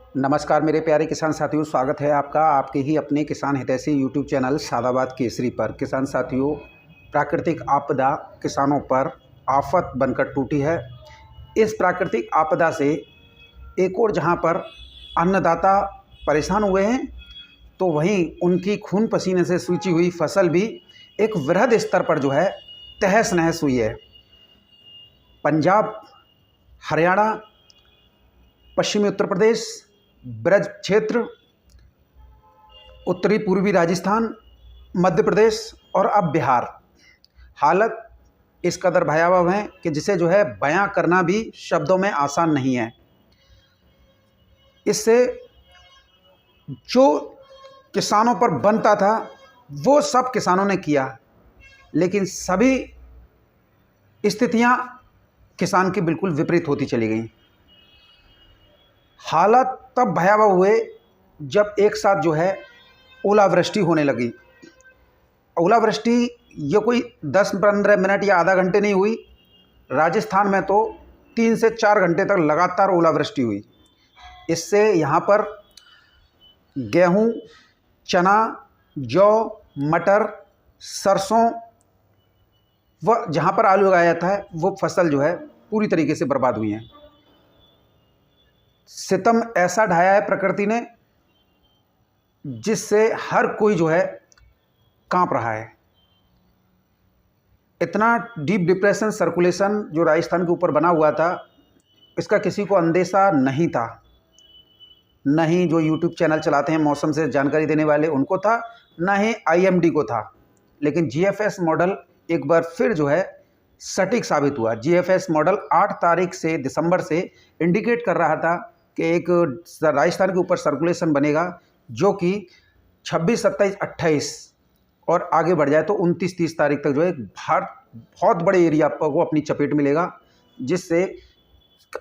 नमस्कार मेरे प्यारे किसान साथियों, स्वागत है आपका आपके ही अपने किसान हितैषी यूट्यूब चैनल सादाबाद केसरी पर। किसान साथियों, प्राकृतिक आपदा किसानों पर आफत बनकर टूटी है। इस प्राकृतिक आपदा से एक और जहां पर अन्नदाता परेशान हुए हैं, तो वहीं उनकी खून पसीने से सींची हुई फसल भी एक वृहद स्तर पर जो है तहस नहस हुई है। पंजाब, हरियाणा, पश्चिमी उत्तर प्रदेश, ब्रज क्षेत्र, उत्तरी पूर्वी राजस्थान, मध्य प्रदेश और अब बिहार, हालत इस कदर भयावह है कि जिसे जो है बयां करना भी शब्दों में आसान नहीं है। इससे जो किसानों पर बनता था वो सब किसानों ने किया, लेकिन सभी स्थितियां किसान की बिल्कुल विपरीत होती चली गई। हालात तब भयावह हुए जब एक साथ जो है ओलावृष्टि होने लगी। ओलावृष्टि ये कोई 10-15 मिनट या आधा घंटे नहीं हुई। राजस्थान में तो 3 से 4 घंटे तक लगातार ओलावृष्टि हुई। इससे यहाँ पर गेहूँ, चना, जौ, मटर, सरसों व जहाँ पर आलू उगाया जाता है वो फसल जो है पूरी तरीके से बर्बाद हुई हैं। सितम ऐसा ढाया है प्रकृति ने जिससे हर कोई जो है कांप रहा है। इतना डीप डिप्रेशन सर्कुलेशन जो राजस्थान के ऊपर बना हुआ था, इसका किसी को अंदेशा नहीं था। न ही जो यूट्यूब चैनल चलाते हैं मौसम से जानकारी देने वाले उनको था, न ही आईएमडी को था। लेकिन जीएफएस मॉडल एक बार फिर जो है सटीक साबित हुआ। जीएफएस मॉडल 8 तारीख से दिसंबर से इंडिकेट कर रहा था कि एक राजस्थान के ऊपर सर्कुलेशन बनेगा जो कि 26, 27, 28 और आगे बढ़ जाए तो 29, 30 तारीख तक जो है बहुत बड़े एरिया को अपनी चपेट में लेगा, जिससे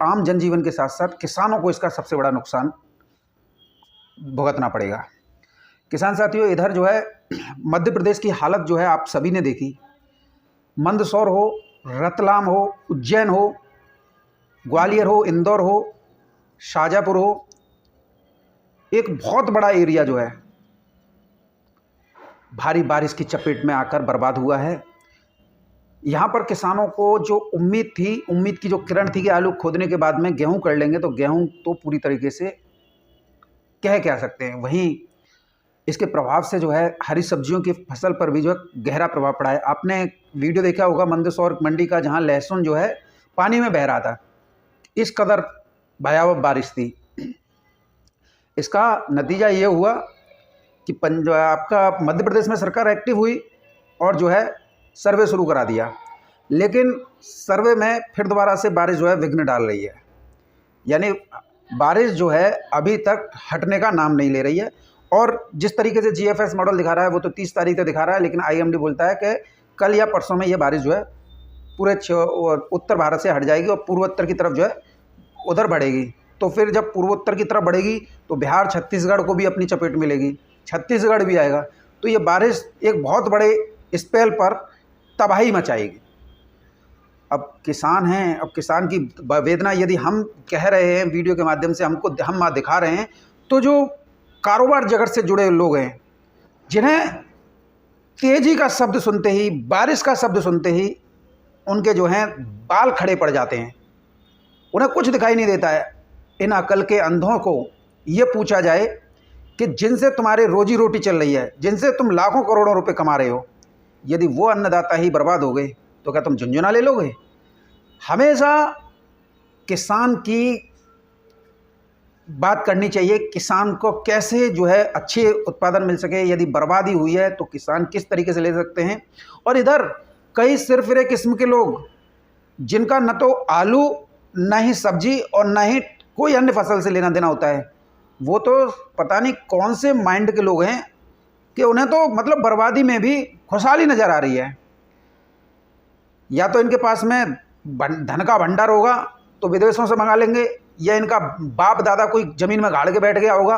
आम जनजीवन के साथ साथ किसानों को इसका सबसे बड़ा नुकसान भुगतना पड़ेगा। किसान साथियों, इधर जो है मध्य प्रदेश की हालत जो है आप सभी ने देखी। मंदसौर हो, रतलाम हो, उज्जैन हो, ग्वालियर हो, इंदौर हो, शाजापुर हो, एक बहुत बड़ा एरिया जो है भारी बारिश की चपेट में आकर बर्बाद हुआ है। यहाँ पर किसानों को जो उम्मीद थी, उम्मीद की जो किरण थी कि आलू खोदने के बाद में गेहूं कर लेंगे, तो गेहूं तो पूरी तरीके से कह सकते हैं। वहीं इसके प्रभाव से जो है हरी सब्जियों की फसल पर भी जो है गहरा प्रभाव पड़ा है। आपने वीडियो देखा होगा मंदसौर मंडी का, जहाँ लहसुन जो है पानी में बह रहा था। इस कदर भयावह बारिश थी। इसका नतीजा ये हुआ कि आपका मध्य प्रदेश में सरकार एक्टिव हुई और जो है सर्वे शुरू करा दिया, लेकिन सर्वे में फिर दोबारा से बारिश जो है विघ्न डाल रही है। यानी बारिश जो है अभी तक हटने का नाम नहीं ले रही है। और जिस तरीके से जीएफएस मॉडल दिखा रहा है वो तो 30 तारीख तक दिखा रहा है, लेकिन आईएमडी बोलता है कि कल या परसों में ये बारिश जो है पूरे उत्तर भारत से हट जाएगी और पूर्वोत्तर की तरफ जो है उधर बढ़ेगी। तो फिर जब पूर्वोत्तर की तरफ बढ़ेगी तो बिहार, छत्तीसगढ़ को भी अपनी चपेट में लेगी, छत्तीसगढ़ भी आएगा। तो ये बारिश एक बहुत बड़े स्पेल पर तबाही मचाएगी। अब किसान हैं, अब किसान की वेदना यदि हम कह रहे हैं वीडियो के माध्यम से, हम दिखा रहे हैं, तो जो कारोबार जगत से जुड़े लोग हैं, जिन्हें तेजी का शब्द सुनते ही, बारिश का शब्द सुनते ही उनके जो हैं बाल खड़े पड़ जाते हैं, उन्हें कुछ दिखाई नहीं देता है। इन अकल के अंधों को ये पूछा जाए कि जिनसे तुम्हारी रोजी रोटी चल रही है, जिनसे तुम लाखों करोड़ों रुपए कमा रहे हो, यदि वो अन्नदाता ही बर्बाद हो गए तो क्या तुम झुंझुना ले लोगे? हमेशा किसान की बात करनी चाहिए, किसान को कैसे जो है अच्छे उत्पादन मिल सके। यदि बर्बादी हुई है तो किसान किस तरीके से ले सकते हैं। और इधर कई सिरफिरे किस्म के लोग, जिनका न तो आलू, न ही सब्जी और न ही कोई अन्य फसल से लेना देना होता है, वो तो पता नहीं कौन से माइंड के लोग हैं कि उन्हें तो मतलब बर्बादी में भी खुशहाली नज़र आ रही है। या तो इनके पास में धन का भंडार होगा तो विदेशों से मंगा लेंगे, या इनका बाप दादा कोई ज़मीन में गाड़ के बैठ गया होगा,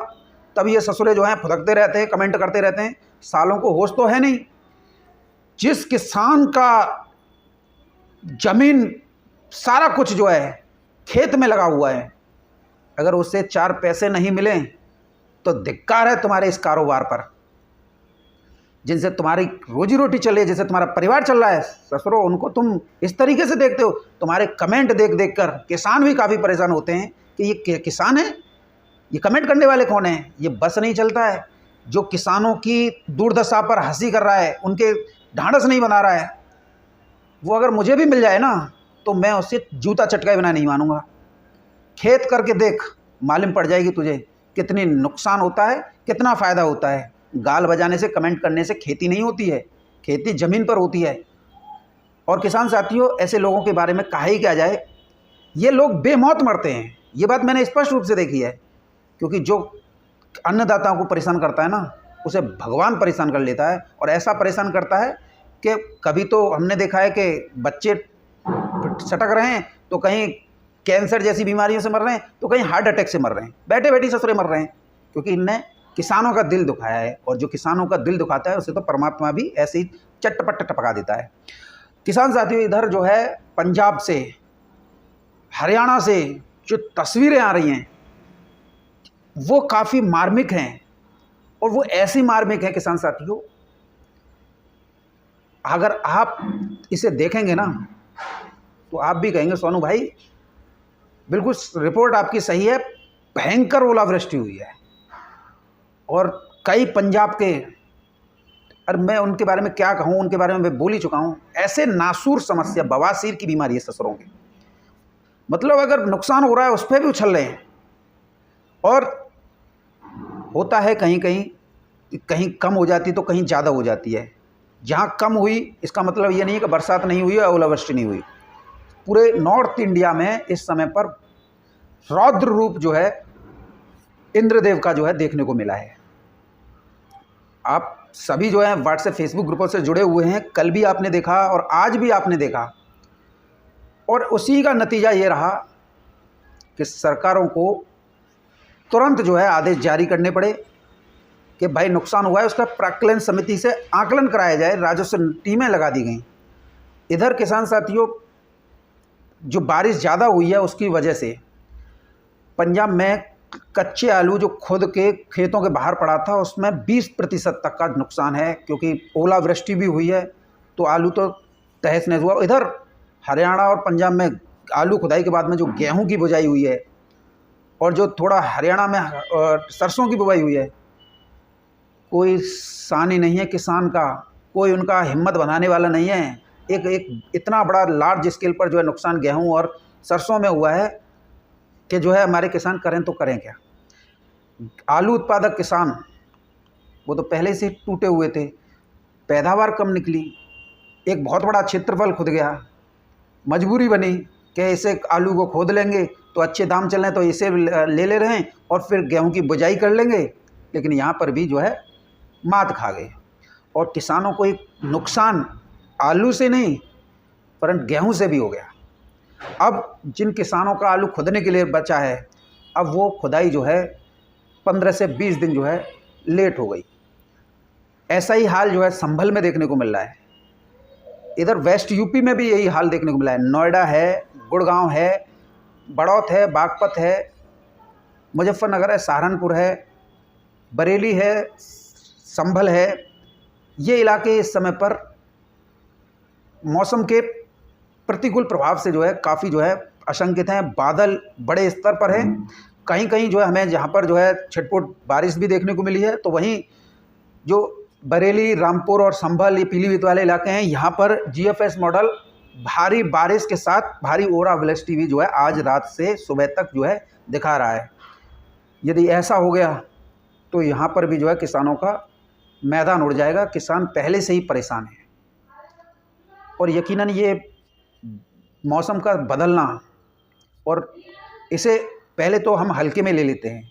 तब ये ससुरे जो हैं फुदकते रहते हैं, कमेंट करते रहते हैं। सालों को होश तो है नहीं। जिस किसान का ज़मीन सारा कुछ जो है खेत में लगा हुआ है, अगर उससे 4 पैसे नहीं मिले तो धिक्कार है तुम्हारे इस कारोबार पर, जिनसे तुम्हारी रोजी रोटी चल रही है, जिससे तुम्हारा परिवार चल रहा है। ससुरो, उनको तुम इस तरीके से देखते हो। तुम्हारे कमेंट देख देख कर किसान भी काफ़ी परेशान होते हैं कि ये किसान है, ये कमेंट करने वाले कौन हैं। ये बस नहीं चलता है। जो किसानों की दुर्दशा पर हंसी कर रहा है, उनके ढांढस नहीं बना रहा है, वो अगर मुझे भी मिल जाए ना तो मैं उससे जूता चटकाए बिना नहीं मानूंगा। खेत करके देख, मालूम पड़ जाएगी तुझे कितनी नुकसान होता है, कितना फ़ायदा होता है। गाल बजाने से, कमेंट करने से खेती नहीं होती है, खेती ज़मीन पर होती है। और किसान साथियों, ऐसे लोगों के बारे में कहा ही क्या जाए, ये लोग बेमौत मरते हैं। ये बात मैंने स्पष्ट रूप से देखी है, क्योंकि जो अन्नदाताओं को परेशान करता है ना, उसे भगवान परेशान कर लेता है। और ऐसा परेशान करता है कि कभी तो हमने देखा है कि बच्चे सटक रहे हैं तो कहीं कैंसर जैसी बीमारियों से मर रहे हैं, तो कहीं हार्ट अटैक से मर रहे हैं, बैठे बैठे ससुरे मर रहे हैं, क्योंकि इनने किसानों का दिल दुखाया है। और जो किसानों का दिल दुखाता है उसे तो परमात्मा भी ऐसे ही चटपट टपका देता है। किसान साथियों, इधर जो है पंजाब से, हरियाणा से जो तस्वीरें आ रही हैं वो काफ़ी मार्मिक हैं। और वो ऐसी मार्मिक है किसान साथियों, अगर आप इसे देखेंगे ना तो आप भी कहेंगे सोनू भाई बिल्कुल रिपोर्ट आपकी सही है, भयंकर ओलावृष्टि हुई है। और कई पंजाब के, और मैं उनके बारे में क्या कहूँ, उनके बारे में मैं बोल ही चुका हूँ, ऐसे नासूर समस्या, बवासीर की बीमारी है ससुरों की। मतलब अगर नुकसान हो रहा है उस पर भी उछल रहे हैं। और होता है कहीं कहीं, कहीं कम हो जाती तो कहीं ज़्यादा हो जाती है। जहाँ कम हुई इसका मतलब ये नहीं है कि बरसात नहीं हुई और ओलावृष्टि नहीं हुई। पूरे नॉर्थ इंडिया में इस समय पर रौद्र रूप जो है इंद्रदेव का जो है देखने को मिला है। आप सभी जो है व्हाट्सएप फेसबुक ग्रुपों से जुड़े हुए हैं, कल भी आपने देखा और आज भी आपने देखा। और उसी का नतीजा ये रहा कि सरकारों को तुरंत जो है आदेश जारी करने पड़े कि भाई नुकसान हुआ है, उसका प्राक्कलन समिति से आकलन कराया जाए, राजस्व टीमें लगा दी गई। इधर किसान साथियों, जो बारिश ज़्यादा हुई है उसकी वजह से पंजाब में कच्चे आलू जो खुद के खेतों के बाहर पड़ा था उसमें 20% तक का नुकसान है, क्योंकि ओलावृष्टि भी हुई है तो आलू तो तहस नहस हुआ। इधर हरियाणा और पंजाब में आलू खुदाई के बाद में जो गेहूं की बुवाई हुई है और जो थोड़ा हरियाणा में सरसों की बुवाई हुई है, कोई सानी नहीं है किसान का, कोई उनका हिम्मत बनाने वाला नहीं है। एक इतना बड़ा लार्ज स्केल पर जो है नुकसान गेहूं और सरसों में हुआ है कि जो है हमारे किसान करें तो करें क्या। आलू उत्पादक किसान वो तो पहले से टूटे हुए थे, पैदावार कम निकली, एक बहुत बड़ा क्षेत्रफल खुद गया, मजबूरी बनी कि इसे आलू को खोद लेंगे तो अच्छे दाम चल रहे हैं तो इसे ले रहे हैं और फिर गेहूं की बुवाई कर लेंगे। लेकिन यहाँ पर भी जो है मात खा गए और किसानों को एक नुकसान आलू से नहीं परंतु गेहूं से भी हो गया। अब जिन किसानों का आलू खुदने के लिए बचा है, अब वो खुदाई जो है 15 से 20 दिन जो है लेट हो गई। ऐसा ही हाल जो है संभल में देखने को मिल रहा है। इधर वेस्ट यूपी में भी यही हाल देखने को मिला है। नोएडा है, गुड़गांव है, बड़ौत है, बागपत है, मुजफ्फरनगर है, सहारनपुर है, बरेली है, संभल है। ये इलाके इस समय पर मौसम के प्रतिकूल प्रभाव से जो है काफ़ी जो है आशंकित हैं। बादल बड़े स्तर पर हैं, कहीं कहीं जो है हमें जहाँ पर जो है छिटपुट बारिश भी देखने को मिली है, तो वहीं जो बरेली, रामपुर और संभल, ये पीलीभीत वाले इलाके हैं, यहाँ पर जीएफएस मॉडल भारी बारिश के साथ भारी ओलावृष्टि भी जो है आज रात से सुबह तक जो है दिखा रहा है। यदि ऐसा हो गया तो यहाँ पर भी जो है किसानों का मैदान उड़ जाएगा। किसान पहले से ही परेशान है और यकीनन ये मौसम का बदलना, और इसे पहले तो हम हल्के में ले लेते हैं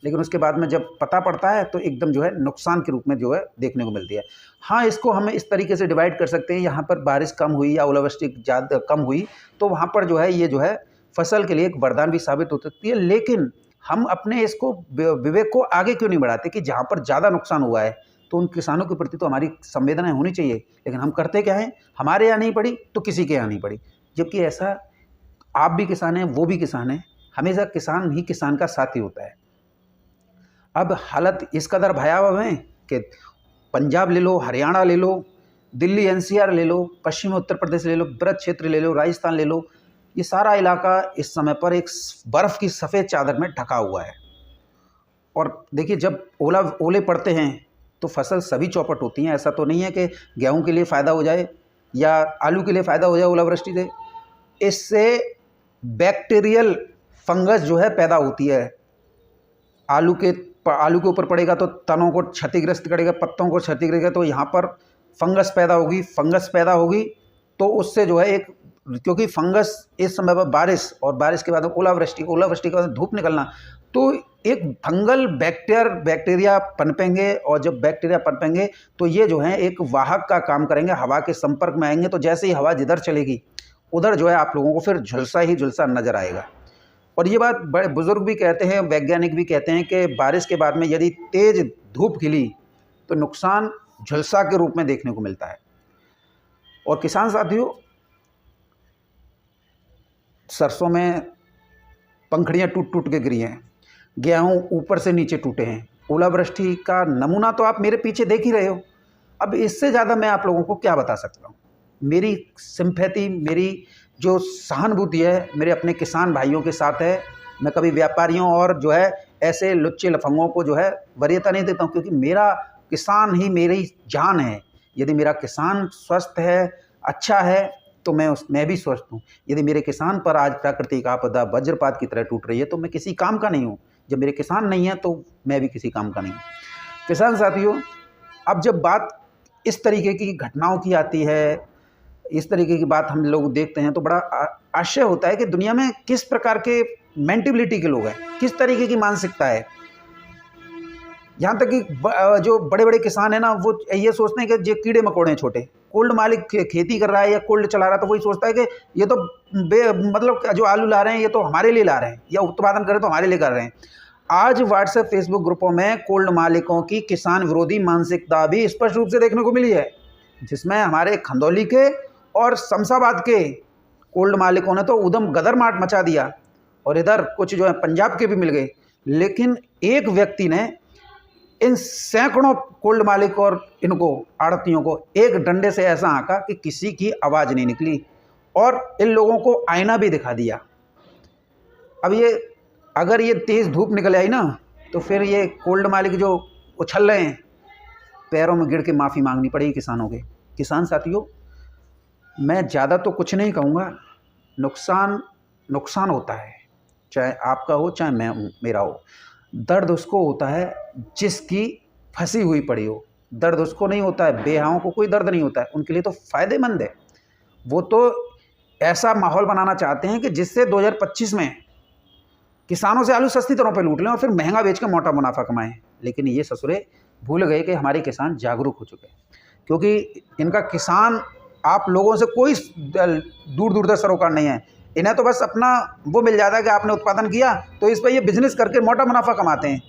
लेकिन उसके बाद में जब पता पड़ता है तो एकदम जो है नुकसान के रूप में जो है देखने को मिलती है। हाँ, इसको हम इस तरीके से डिवाइड कर सकते हैं, यहाँ पर बारिश कम हुई या ओलावृष्टि ज़्यादा कम हुई तो वहाँ पर जो है ये जो है फसल के लिए एक वरदान भी साबित हो सकती है। लेकिन हम अपने इसको विवेक को आगे क्यों नहीं बढ़ाते कि जहाँ पर ज़्यादा नुकसान हुआ है तो उन किसानों के प्रति तो हमारी संवेदनाएं होनी चाहिए। लेकिन हम करते क्या हैं, हमारे यहाँ नहीं पड़ी तो किसी के यहाँ नहीं पड़ी। जबकि ऐसा आप भी किसान हैं, वो भी किसान हैं, हमेशा किसान ही किसान का साथी होता है। अब हालत इस कदर भयावह है कि पंजाब ले लो, हरियाणा ले लो, दिल्ली एनसीआर ले लो, पश्चिमी उत्तर प्रदेश ले लो, ब्रज क्षेत्र ले लो, राजस्थान ले लो, ये सारा इलाका इस समय पर एक बर्फ़ की सफ़ेद चादर में ढका हुआ है। और देखिए, जब ओले पड़ते हैं तो फसल सभी चौपट होती हैं। ऐसा तो नहीं है कि गेहूं के लिए फ़ायदा हो जाए या आलू के लिए फ़ायदा हो जाए ओलावृष्टि से। इससे बैक्टीरियल फंगस जो है पैदा होती है। आलू के ऊपर पड़ेगा तो तनों को क्षतिग्रस्त करेगा, पत्तों को क्षति करेगा, तो यहाँ पर फंगस पैदा होगी तो उससे जो है एक, क्योंकि फंगस इस समय पर बारिश और बारिश के बाद ओलावृष्टि के बाद धूप निकलना, तो एक फंगल बैक्टीरिया पनपेंगे, और जब बैक्टीरिया पनपेंगे तो ये जो है एक वाहक का काम करेंगे, हवा के संपर्क में आएंगे, तो जैसे ही हवा जिधर चलेगी उधर जो है आप लोगों को फिर झुलसा ही झुलसा नजर आएगा। और ये बात बड़े बुजुर्ग भी कहते हैं, वैज्ञानिक भी कहते हैं कि बारिश के बाद में यदि तेज धूप खिली तो नुकसान झुलसा के रूप में देखने को मिलता है। और किसान साथियों, सरसों में पंखड़ियाँ टूट के गिरी हैं, गेहूँ ऊपर से नीचे टूटे हैं। ओलावृष्टि का नमूना तो आप मेरे पीछे देख ही रहे हो। अब इससे ज़्यादा मैं आप लोगों को क्या बता सकता हूँ। मेरी सिंपैथी, मेरी जो सहानुभूति है मेरे अपने किसान भाइयों के साथ है। मैं कभी व्यापारियों और जो है ऐसे लुच्चे लफंगों को जो है वरीयता नहीं देता हूँ, क्योंकि मेरा किसान ही मेरी जान है। यदि मेरा किसान स्वस्थ है, अच्छा है, तो मैं भी स्वस्थ हूँ। यदि मेरे किसान पर आज प्राकृतिक आपदा वज्रपात की तरह टूट रही है तो मैं किसी काम का नहीं हूँ। जब मेरे किसान नहीं है तो मैं भी किसी काम का नहीं हूँ। किसान साथियों, अब जब बात इस तरीके की घटनाओं की आती है, इस तरीके की बात हम लोग देखते हैं, तो बड़ा आश्चर्य होता है कि दुनिया में किस प्रकार के मेंटेलिटी के लोग हैं, किस तरीके की मानसिकता है। यहाँ तक कि जो बड़े बड़े किसान हैं ना, वो ये सोचते हैं कि ये कीड़े मकोड़े हैं छोटे। कोल्ड मालिक खेती कर रहा है या कोल्ड चला रहा है तो वही सोचता है कि ये तो मतलब जो आलू ला रहे हैं ये तो हमारे लिए ला रहे हैं, या उत्पादन करें तो हमारे लिए कर रहे हैं। आज व्हाट्सएप फेसबुक ग्रुपों में कोल्ड मालिकों की किसान विरोधी मानसिकता भी स्पष्ट रूप से देखने को मिली है, जिसमें हमारे खंदौली के और शमशाबाद के कोल्ड मालिकों ने तो उदम गदर माट मचा दिया, और इधर कुछ जो है पंजाब के भी मिल गए। लेकिन एक व्यक्ति ने इन सैकड़ों कोल्ड मालिक और इनको आड़तियों को एक डंडे से ऐसा हाँका कि किसी की आवाज़ नहीं निकली, और इन लोगों को आईना भी दिखा दिया। अब ये अगर ये तेज़ धूप निकल आई ना, तो फिर ये कोल्ड मालिक जो उछल रहे हैं, पैरों में गिर के माफ़ी मांगनी पड़ेगी किसानों के। किसान साथियों, मैं ज़्यादा तो कुछ नहीं कहूँगा। नुकसान होता है, चाहे आपका हो चाहे मेरा हो। दर्द उसको होता है जिसकी फंसी हुई पड़ी हो। दर्द उसको नहीं होता है, बेहाओं को कोई दर्द नहीं होता है, उनके लिए तो फ़ायदेमंद है। वो तो ऐसा माहौल बनाना चाहते हैं कि जिससे 2025 में किसानों से आलू सस्ती दरों पे लूट लें और फिर महंगा बेच कर मोटा मुनाफा कमाएं। लेकिन ये ससुरे भूल गए कि हमारे किसान जागरूक हो चुके हैं, क्योंकि इनका किसान आप लोगों से कोई दूर तक सरोकार नहीं है। इन्हें तो बस अपना वो मिल जाता है कि आपने उत्पादन किया तो इस पर ये बिजनेस करके मोटा मुनाफा कमाते हैं।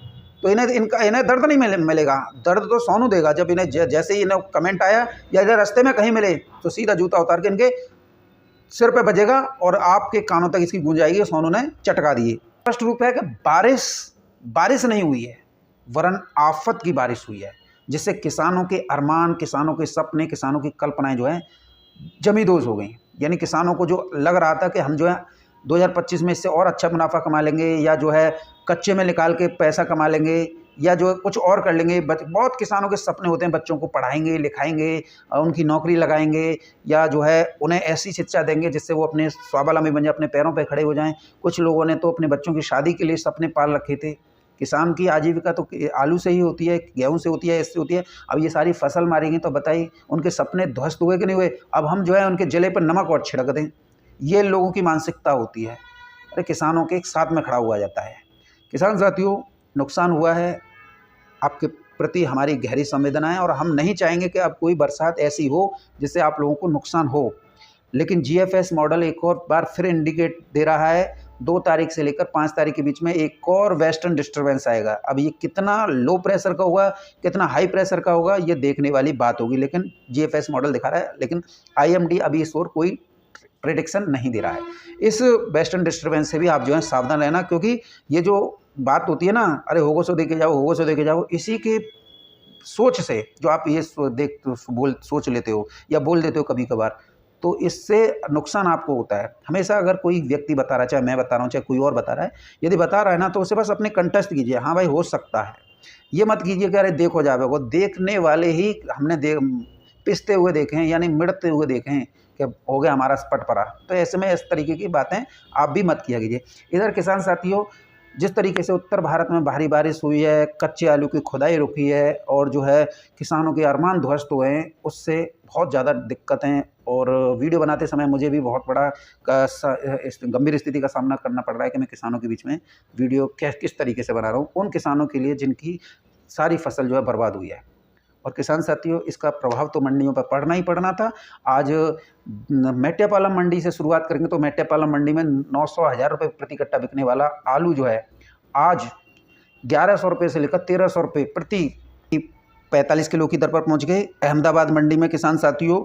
तो इन्हें दर्द नहीं मिलेगा। दर्द तो सोनू देगा। जब इन्हें जैसे ही इन्हें कमेंट आया या इधर रास्ते में कहीं मिले तो सीधा जूता उतार के इनके सिर पे बजेगा और आपके कानों तक इसकी गूंज आएगी, सोनू ने चटका दिए। स्पष्ट रूप है कि बारिश नहीं हुई है, वरन आफत की बारिश हुई है, जिससे किसानों के अरमान, किसानों के सपने, किसानों की कल्पनाएं जो है जमींदोज हो गई। यानी किसानों को जो लग रहा था कि हम जो है 2025 में इससे और अच्छा मुनाफा कमा लेंगे, या जो है कच्चे में निकाल के पैसा कमा लेंगे, या जो कुछ और कर लेंगे। बहुत किसानों के सपने होते हैं, बच्चों को पढ़ाएंगे लिखाएंगे, उनकी नौकरी लगाएंगे, या जो है उन्हें ऐसी शिक्षा देंगे जिससे वो अपने स्वावलंबी बन जाए, अपने पैरों पर खड़े हो जाएं। कुछ लोगों ने तो अपने बच्चों की शादी के लिए सपने पाल रखे थे। किसान की आजीविका तो आलू से ही होती है, गेहूं से होती है, इससे होती है। अब ये सारी फसल मारेंगे तो बताइए उनके सपने ध्वस्त हुए कि नहीं हुए। अब हम जो है उनके जले पर नमक और छिड़क दें, ये लोगों की मानसिकता होती है। अरे किसानों के एक साथ में खड़ा हुआ जाता है। किसान साथियों, नुकसान हुआ है, आपके प्रति हमारी गहरी संवेदना है, और हम नहीं चाहेंगे कि अब कोई बरसात ऐसी हो जिससे आप लोगों को नुकसान हो। लेकिन जीएफएस मॉडल एक और बार फिर इंडिकेट दे रहा है 2 तारीख से लेकर 5 तारीख के बीच में एक और वेस्टर्न डिस्टर्बेंस आएगा। अब ये कितना लो प्रेशर का होगा, कितना हाई प्रेशर का होगा, ये देखने वाली बात होगी। लेकिन जीएफएस मॉडल दिखा रहा है, लेकिन आईएमडी अभी इस ओर कोई प्रेडिक्शन नहीं दे रहा है। इस वेस्टर्न डिस्टर्बेंस से भी आप जो है सावधान रहना, क्योंकि ये जो बात होती है ना, अरे होगो सो देखे जाओ, होगो सो देखे जाओ, इसी के सोच से जो आप ये सोच लेते हो या बोल देते हो कभी कभार, तो इससे नुकसान आपको होता है। हमेशा अगर कोई व्यक्ति बता रहा है, चाहे मैं बता रहा हूँ, चाहे कोई और बता रहा है, यदि बता रहा है ना, तो उसे बस अपने कंटेस्ट कीजिए, हाँ भाई हो सकता है। ये मत कीजिए कि अरे देखो जावे, वो देखने वाले ही हमने पिसते हुए देखे हैं, यानी मिड़ते हुए देखे हैं कि हो गया हमारा पटपरा। तो ऐसे में इस तरीके की बातें आप भी मत किया कीजिए। इधर किसान साथियों, जिस तरीके से उत्तर भारत में भारी बारिश हुई है, कच्चे आलू की खुदाई रुकी है और जो है किसानों के अरमान ध्वस्त हुए हैं, उससे बहुत ज़्यादा दिक्कतें, और वीडियो बनाते समय मुझे भी बहुत बड़ा गंभीर स्थिति का सामना करना पड़ रहा है कि मैं किसानों के बीच में वीडियो किस तरीके से बना रहा हूँ, उन किसानों के लिए जिनकी सारी फसल जो है बर्बाद हुई है। और किसान साथियों, इसका प्रभाव तो मंडियों पर पड़ना ही पड़ना था। आज मेट्यापालम मंडी से शुरुआत करेंगे तो मेट्यापालम मंडी में 900-1000 रुपये प्रति कट्टा बिकने वाला आलू जो है आज 1100 रुपये से लेकर 1300 रुपये प्रति 45 किलो की दर पर पहुंच गए। अहमदाबाद मंडी में किसान साथियों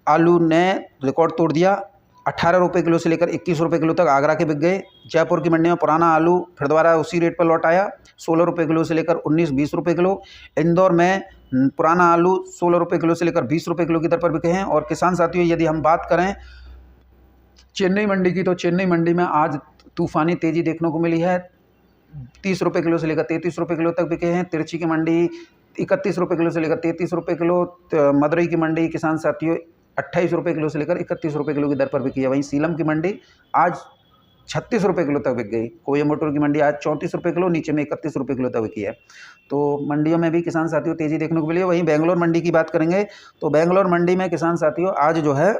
आलू ने रिकॉर्ड तोड़ दिया, 18 रुपये किलो से लेकर 21 रुपये किलो तक आगरा के बिक गए। जयपुर की मंडी में पुराना आलू फिर दोबारा उसी रेट पर लौट आया, 16 रुपये किलो से लेकर 19-20 रुपये किलो। इंदौर में पुराना आलू 16 रुपये किलो से लेकर 20 रुपये किलो की दर पर बिके हैं। और किसान साथियों, यदि हम बात करें चेन्नई मंडी की, तो चेन्नई मंडी में आज तूफानी तेज़ी देखने को मिली है। 30 रुपये किलो से लेकर 33 रुपये किलो तक बिके हैं। तिरछी की मंडी 31 रुपये किलो से लेकर 33 रुपये किलो। मदुरई की मंडी किसान साथियों 28 रुपये किलो से लेकर 31 रुपये किलो की दर पर बिकी है। वहीं सीलम की मंडी आज 36 रुपये किलो तक बिक गई। कोयम्बटूर की मंडी आज 34 रुपये किलो, नीचे में 31 रुपये किलो तक बिकी है। तो मंडियों में भी किसान साथियों तेज़ी देखने को मिली है। वहीं बेंगलोर मंडी की बात करेंगे तो बेंगलोर मंडी में किसान साथियों आज जो है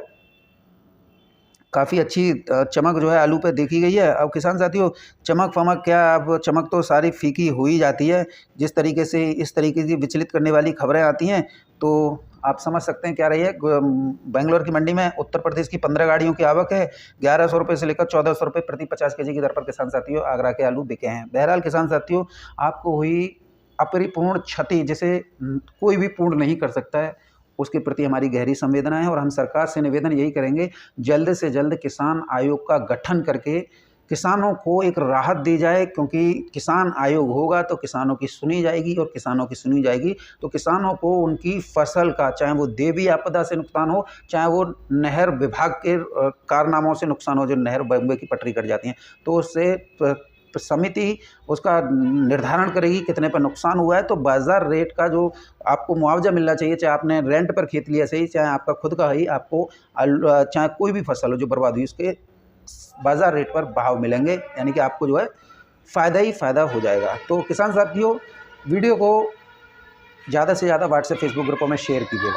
काफ़ी अच्छी चमक जो है आलू पे देखी गई है। अब किसान साथियों चमक फमक क्या, अब चमक तो सारी फीकी हो ही जाती है। जिस तरीके से इस तरीके की विचलित करने वाली खबरें आती हैं तो आप समझ सकते हैं क्या रही है। बेंगलोर की मंडी में उत्तर प्रदेश की 15 गाड़ियों की आवक है। 1100 रुपये से लेकर 1400 रुपये प्रति 50 केजी की दर पर किसान साथियों आगरा के आलू बिके हैं। बहरहाल किसान साथियों, आपको हुई अपरिपूर्ण क्षति जिसे कोई भी पूर्ण नहीं कर सकता है, उसके प्रति हमारी गहरी संवेदना है। और हम सरकार से निवेदन यही करेंगे, जल्द से जल्द किसान आयोग का गठन करके किसानों को एक राहत दी जाए, क्योंकि किसान आयोग होगा तो किसानों की सुनी जाएगी, और किसानों की सुनी जाएगी तो किसानों को उनकी फसल का, चाहे वो देवी आपदा से नुकसान हो, चाहे वो नहर विभाग के कारनामों से नुकसान हो, जो नहर बम्बे की पटरी कट जाती हैं, तो उससे समिति उसका निर्धारण करेगी कितने पर नुकसान हुआ है। तो बाज़ार रेट का जो आपको मुआवजा मिलना चाहिए, चाहे आपने रेंट पर खेत लिया सही, चाहे आपका खुद का ही, आपको चाहे कोई भी फसल हो जो बर्बाद हुई, उसके बाज़ार रेट पर भाव मिलेंगे, यानी कि आपको जो है फ़ायदा ही फ़ायदा हो जाएगा। तो किसान साथियों, वीडियो को ज़्यादा से ज़्यादा व्हाट्सएप फेसबुक ग्रुपों में शेयर कीजिएगा।